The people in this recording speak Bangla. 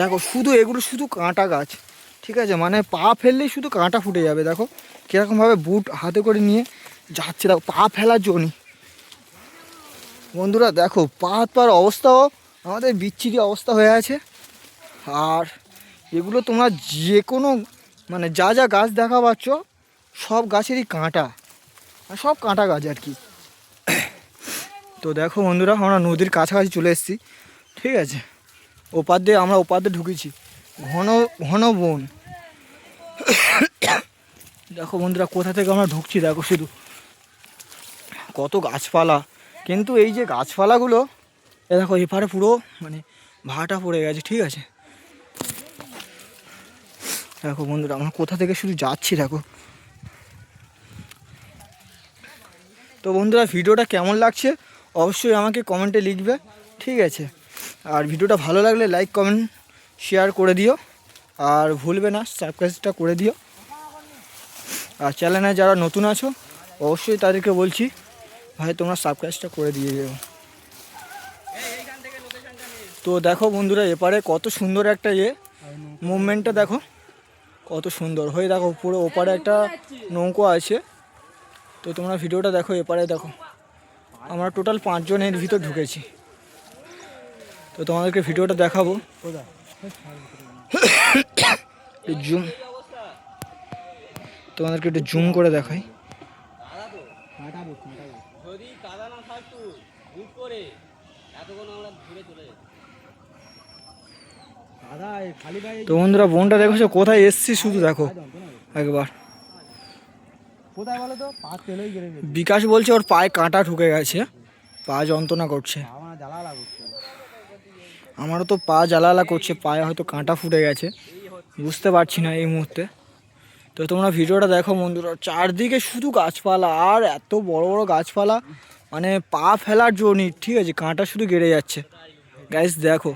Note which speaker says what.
Speaker 1: দেখো শুধু এগুলো শুধু কাঁটা গাছ, ঠিক আছে, মানে পা ফেললেই শুধু কাঁটা ফুটে যাবে। দেখো কীরকমভাবে বুট হাতে করে নিয়ে যাচ্ছে, দেখো পা ফেলার জন্যই। বন্ধুরা দেখো পা হাত পার অবস্থাও আমাদের বিচ্ছিরি অবস্থা হয়ে আছে। আর এগুলো তোমরা যে কোনো মানে যা যা গাছ দেখা পাচ্ছ সব গাছেরই কাঁটা, সব কাঁটা গাছ আর কি। তো দেখো বন্ধুরা আমরা নদীর কাছাকাছি চলে এসেছি, ঠিক আছে। আমরা ওপার দিয়ে ঢুকেছি, ঘন ঘন বন। দেখো বন্ধুরা কোথা থেকে আমরা ঢুকছি, দেখো শুধু কত গাছপালা। কিন্তু এই যে গাছপালাগুলো দেখো এপারে পুরো মানে ভাটা পড়ে গেছে, ঠিক আছে। দেখো বন্ধুরা আমরা কোথা থেকে শুধু যাচ্ছি দেখো। তো বন্ধুরা ভিডিওটা কেমন লাগছে অবশ্যই আমাকে কমেন্টে লিখবে, ঠিক আছে। আর ভিডিওটা ভালো লাগলে লাইক কমেন্ট শেয়ার করে দিও, আর ভুলবে না সাবস্ক্রাইবটা করে দিও। আর চ্যানেলে যারা নতুন আছো অবশ্যই তাদেরকে বলছি ভাই তোমরা সাবস্ক্রাইবটা করে দিয়ে যাও। তো দেখো বন্ধুরা এপারে কত সুন্দর একটা মুভমেন্টটা দেখো কত সুন্দর হয়ে, দেখো পুরো ওপারে একটা নৌকো আছে। তো তোমরা ভিডিওটা দেখো, এপারে দেখো আমরা টোটাল 5 জন এর ভিতর ঢুকেছি। তো তোমাদেরকে ভিডিওটা দেখাবো, জুম তোমাদেরকে একটু জুম করে দেখাই। তো বন্ধুরা বোনটা দেখো কোথায় এসছি শুধু দেখো একবার। বিকাশ বলছে ওর পায়ে কাঁটা ঢুকে গেছে, পা যন্ত্রণা করছে। আমারও তো পা জ্বালা করছে, পায়ে হয়তো কাঁটা ফুটে গেছে, বুঝতে পারছি না এই মুহূর্তে। তো তোমরা ভিডিওটা দেখো বন্ধুরা, চারদিকে শুধু গাছপালা, আর এত বড় বড় গাছপালা মানে পা ফেলার জন্য, ঠিক আছে, কাঁটা শুধু গেড়ে যাচ্ছে। গাইস দেখো।